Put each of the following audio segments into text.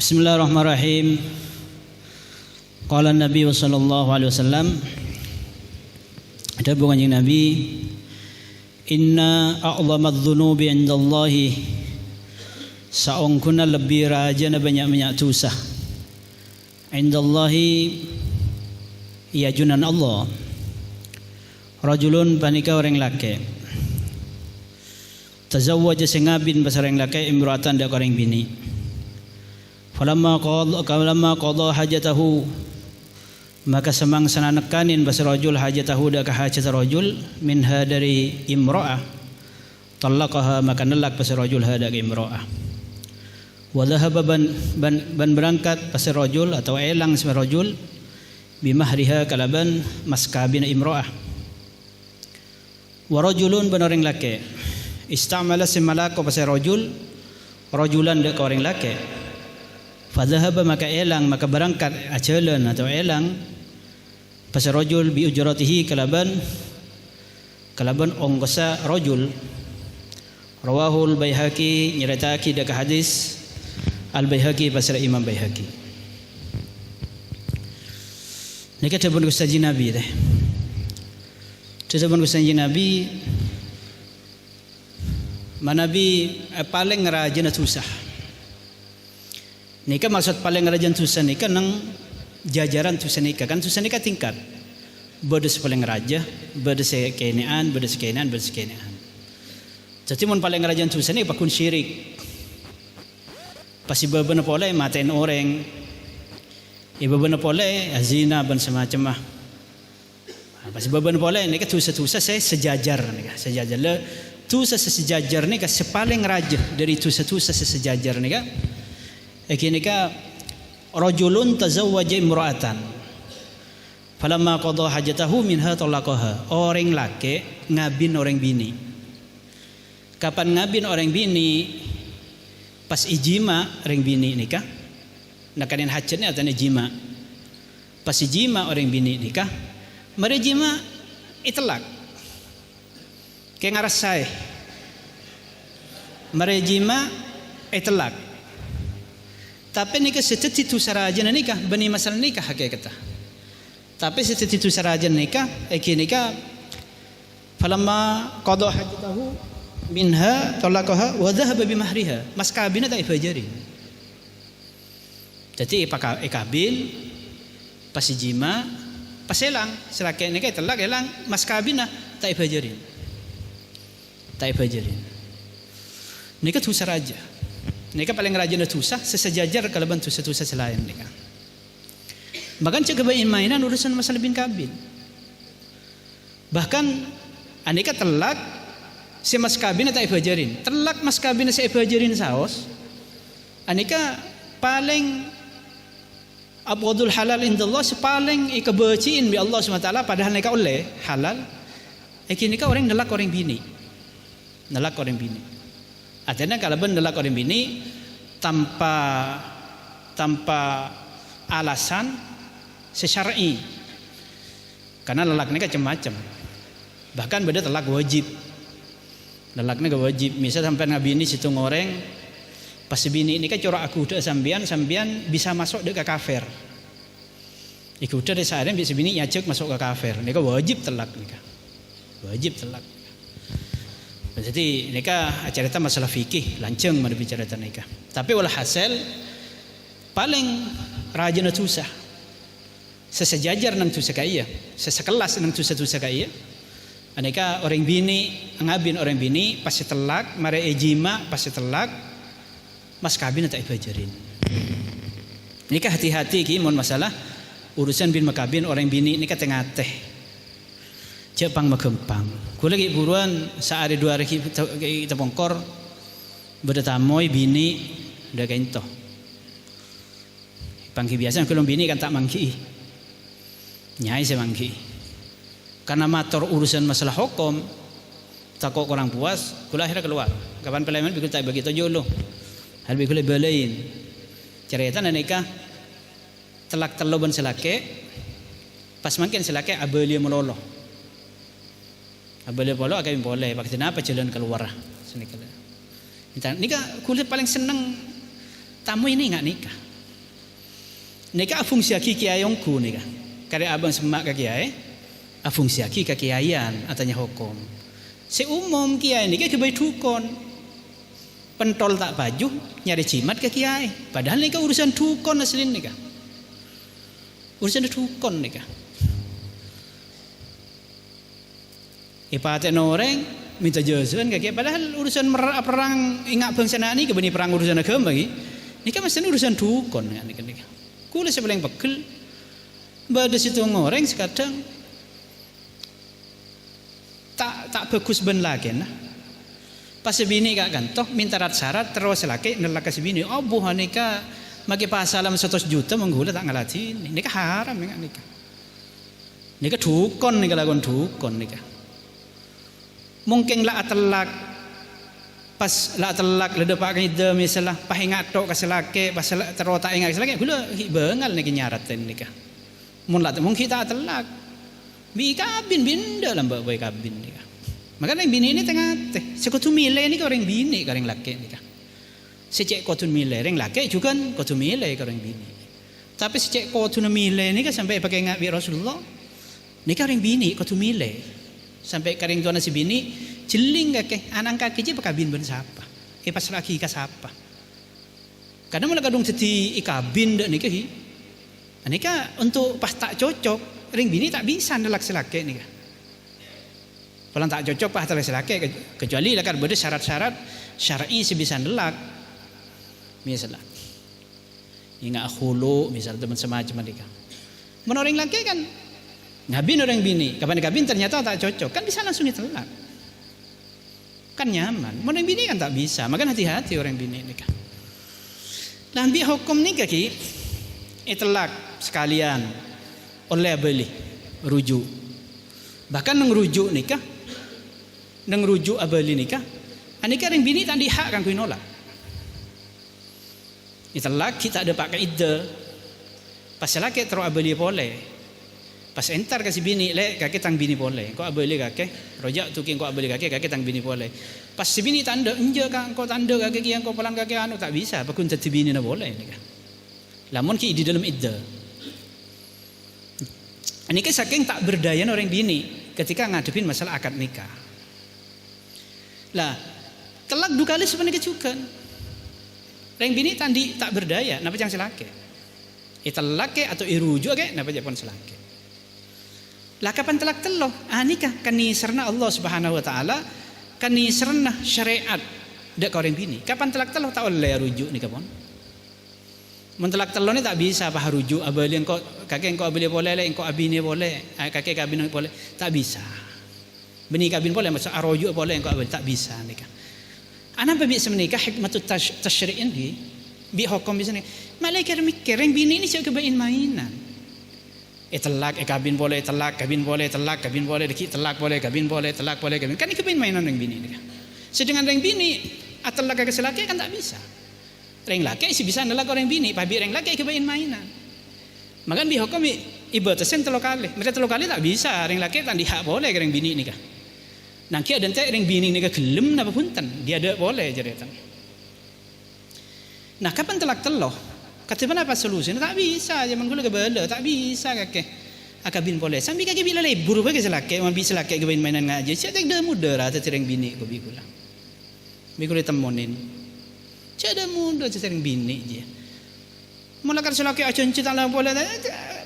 Bismillahirrahmanirrahim. Qala Nabi sallallahu alaihi wasallam, ada bunyi Nabi, inna a'zamadz dzunubi 'indallahi, saungkuna lebih rajana banyak dosa. 'Indallahi ya junan Allah. Rajulun panika orang laki. Tazawwaja sengabin basar orang laki imra'atan dak orang bini. Falamma qada hajatahu, maka semang sananekanin basar rajul hajatahu dak hajat rajul minha dari imra'ah, talaqaha maka nelak basar rajul hada imra'ah. Wa dhahaba ban berangkat basar rajul atau elang basar rajul bimahriha kalaban maskabina imra'ah. Wa rajulun ban orang laki istamala simalako basar rajul rajulan dak orang laki. Fadhahaba maka elang maka berangkat ajalan atau elang pasal rajul bi ujratihi kalaban ongkosa rajul. Rawahul Baihaqi nyeritaki dak hadis Al Baihaqi pasal Imam Baihaqi. Nika tabun gustaji Nabi teh. Tabun gustaji Nabi manabi paling rajin susah. Nika maksud paling rajin susah nika nang jajaran susah nika kan susah nika tingkat. Bedes paling raja, bedes kenean. Jadi mun paling rajin susah nika pakun syirik. Pasti beberapa pola matain orang. Ibu beberapa pola zina dan semacam mah. Pasti beberapa pola nika susah saya sejajar nika sejajar le. Susah sejajar nika sepaling raja dari susah sejajar nika. Ekinika rajulun tazawwaja imra'atan falamma qada hajatahu minha talaqaha. Orang laki ngabin orang bini. Kapan ngabin orang bini? Pas ijima orang bini nikah. Nakanin hajatnya atau ijima. Pas ijima orang bini nikah, merejima itlak. Kayak ngarasai. Merejima itlak. Tapi nikah setetitu sarajan nikah bani masalah nikah hakikatah. Tapi setetitu sarajan nikah nikah falamma qada hajatahu minha talaqaha wa dhahaba bi mahriha maskabina ta ifajari. Jadi ikabin pas jima pas elang selaki nikah telak elang maskabina ta ifajari. Nikah tu saraja. Nikah paling rajin susah sesejajar kalaban susah selain nikah. Bahkan cek mainan urusan masalah bin kabin. Bahkan anika telak si mas kabin tak ibajarin. Telak mas kabin si ibajarin saos. Anika paling abghadul halal indallah sepaling ikebeciin bi Allah SWT padahal nikah oleh halal. Nikah orang nelak orang bini. Artinya kalau bendelak orang bini tanpa alasan sesyar'i. Karena lelak ini kan macam-macam. Bahkan beda telak wajib. Lelak ini wajib. Misal sampai ngabini situ ngoreng pas bini ini kan corak aku udah sambian bisa masuk ke kafir. Iku udah desaren bisa bini nyajak masuk ke kafir. Ini kan wajib telak nikah. Wajib telak. Jadi nikah cerita masalah fikih lanceng mana bicara tentang nikah. Tapi walhasil paling rajin susah. Sesejajar nang susah kaya, sesekelas nang susah kaya. Nikah orang bini ngabin orang bini pasti telak, mare ejima pasti telak, mas kabin tak ibajarin. Nikah hati-hati ki mon masalah urusan bin makabin orang bini nikah tengah teh. Jepang magempang. Kula lagi buruan sehari dua hari kita pongkor berdetamoy bini udah kento. Pangki biasa kalau bini kan tak mangki. Nyai saya mangki. Karena mator urusan masalah hukum takut orang puas, kula akhirnya keluar. Kapan pelayanan bikul tak begitu jolo. Hal bikul belain. Cerita nikah telak teloban selake pas makin selake abeli meloloh. Abeli polo akan boleh. Pakai apa jalan keluar. Nikah kulit paling seneng tamu ini nggak nikah. Nika fungsi aki kiai ongku nika. Kare abang semak ke kiai, fungsi aki ke kiaian atanya hukum. Seumum kiai nika kebai dukun. Pentol tak baju nyari jimat ke kiai. Padahal nika urusan dukun aslin nika. Urusan dukun nika. Ipaten orang minta jajan ke kiai. Padahal urusan perang ingat bangsa nani ke bani perang urusan agama lagi. Nika mesti urusan dukun nika nika. Kula sebelah yang pegel. Bada situ ngoreng sekadang tak bagus ben lagi nah. Pas sebini kak gantoh minta syarat terus laki nelak ke sebini. Oh buah nika maki pasalam 100 juta menggula tak ngalati. Nika haram nika. Nika dukun nika lagon dukun nika. Mungkin lah telak pas lah telak leda pak ide misalnya pahingat tok kaselake pas terota ingat kaselake gula bengal nika nyaraten nika. Mun lah mungkin tak telak. Bi kabin binda lah mbak boy kabin nika. Makanya yang bini ini tengah teh. Sekutu milih ini orang bini orang laki nika. Secek kotun milih orang laki juga kotun milih orang bini. Tapi secek kotun milih ini kan sampai pakai ingat bi Rasulullah. Nika orang bini kotun milih. Sampai karing tuan si bini jeling kake anak kaki je pakabin ben siapa. Pas laki ka siapa. Kadang mulai kadung jadi ikabin dak nika hi. Nika untuk pas tak cocok, ring bini tak bisa ndelak selake nika. Kalau tak cocok pas ndelak selake kecuali lah kan beda syarat-syarat syar'i sebisa ndelak. Misalnya ingat hulu misal teman semacam nika. Mun orang laki kan ngabin orang bini, kapan kabin ternyata tak cocok, kan bisa langsung ditelak. Kan nyaman. Mun orang bini kan tak bisa, makanya hati-hati orang bini nikah. Lambi hukum nikah ki itlak sekalian oleh beli rujuk. Bahkan ngerujuk nikah, ngerujuk abeli nikah, anika orang bini tak dihak kan kui nolak. Itlak kita ada pakai ide. Pas laki terus abeli boleh. Pas entar kasih bini le kakek tang bini boleh. Kau abeli kakek, rojak tuking kau abeli kakek tang bini boleh. Pas si bini tanda enje kan kau tanda kakek yang kau pelang kakek anu tak bisa. Pakun tadi bini na boleh ni kan. Lamun ki di dalam iddah. Ini kan saking tak berdaya orang bini ketika ngadepin masalah akad nikah. Lah, kelak dua kali sebenarnya juga. Orang bini tadi tak berdaya, napa jangan selake. Italake atau iruju ke, napa jangan selake. Lah kapan telak teloh? Nikah kani serna Allah Subhanahu wa taala, kani serna syariat dak orang bini. Kapan telak teloh tak oleh rujuk nikah pun. Mun telak teloh ni tak bisa apa rujuk abeli engkau kakek engkau abeli boleh le engkau abini boleh, kakek kabin boleh, tak bisa. Bini kabin boleh masuk arujuk boleh engkau abeli tak bisa nikah. Anak babi semenikah hikmatut tasyri'in bi hukum bisa ni. Malaikat mikir yang bini ini cak kebain mainan. Telak kabin boleh telak kabin boleh telak kabin boleh dikit telak boleh kabin boleh telak boleh kabin kan ini kebain mainan yang bini ni. Sedangkan yang bini telak ke selaki kan tak bisa. Reng laki sih bisa nelak orang bini, pabi reng laki kebain mainan. Makan bi hukum ibatasen telo kali. Mereka telo kali tak bisa, reng laki tak dihak boleh reng bini ni kan. Nangki ada ente reng bini ni kan gelem napa punten, dia ada boleh jeritan. Nah kapan telak teloh? Kata mana apa solusi? Tak bisa, zaman gula kebala, tak bisa kakek. Akabin boleh. Sambil kakek bila lebur bagi selaki, orang bisa selaki kebain mainan ngaji. Saya tak ada muda rata tereng bini ko bigula. Bigula temonin. Saya ada muda tereng bini je. Mula kan selaki acun cita lah boleh.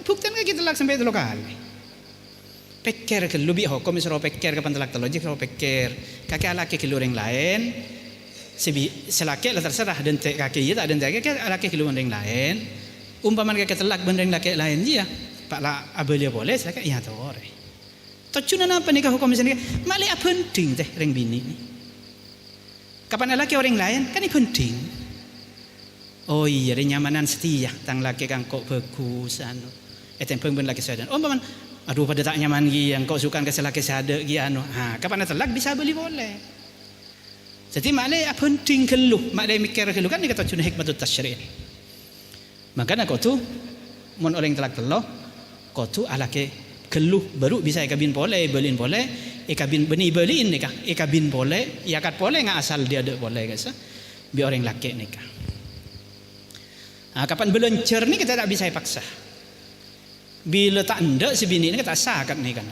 Buktian kita telak sampai 3 kali. Peker ke lebih hukum misal peker kapan telak telok je kalau peker. Kakek laki ke orang lain. Selaki lah terserah dan kaki ya tak dan kaki laki keluar yang lain. Umpaman kaki telak benda laki lain dia. Pak lah abelia boleh selaki ya tore. Tocuna apa nikah hukum misalnya? Mali apa penting teh ring bini ni. Kapan laki orang lain kan ini penting. Oh iya nyamanan setia tang laki kang kok bagus anu. Tempeng ben laki sadan. Umpaman aduh pada tak nyaman gi yang kau suka ke selaki sada gi anu. Kapan telak bisa beli boleh. Jadi maknanya penting keluh, maknanya mikir keluh kan dikata cuna hikmatut tasyri'. Makanya kau tu, mun orang telak teloh, kau tu alake keluh baru bisa ikabin boleh, belin boleh, ikabin beni belin nikah, ikabin boleh, iakat boleh nggak asal dia ada boleh guys. Biar orang laki nikah. Kapan belencer ni kita tak bisa paksa. Bila tak ndak si bini ni kita sah kat ni kan.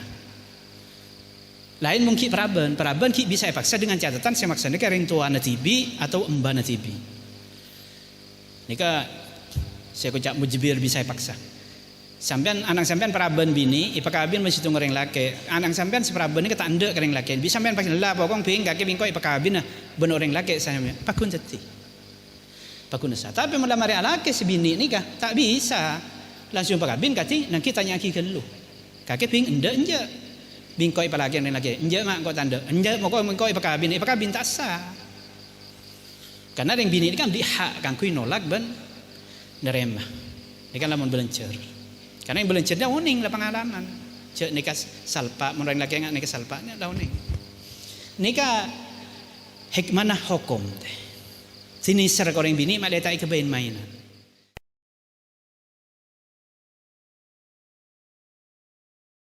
Lain mungkin peraban ki bisa paksa dengan catatan saya maksudnya ke ring tua na tibi atau emba na tibi. Nika saya kocak mujibir bisa paksa. Sampean anak sampean peraban bini, ipakabin masih tunggu orang laki. Anak sampean seperaban ni kata anda orang laki. Bisa sampean paksa lah pokong ping kaki bingkoi ipakabin nah benar orang laki saya pakun jati. Pakun sa. Tapi mula mari laki si bini ni kah tak bisa langsung pakabin kati nang kita tanya ki kelu. Kaki ping anda enja. Bingkoi palagi orang laki. Enja mak kau tanda. Enja mau kau bingkoi ipakabin tak sah. Karena yang bini ni kan dihak kan kui nolak ben nerema. Ini kan lamun belencer. Karena yang belencer dia uning lah pengalaman. Cek nikah salpa, orang laki yang nikah salpa ni dah uning. Nikah hikmah hukum. Sini ser orang bini mak letak kebain mainan.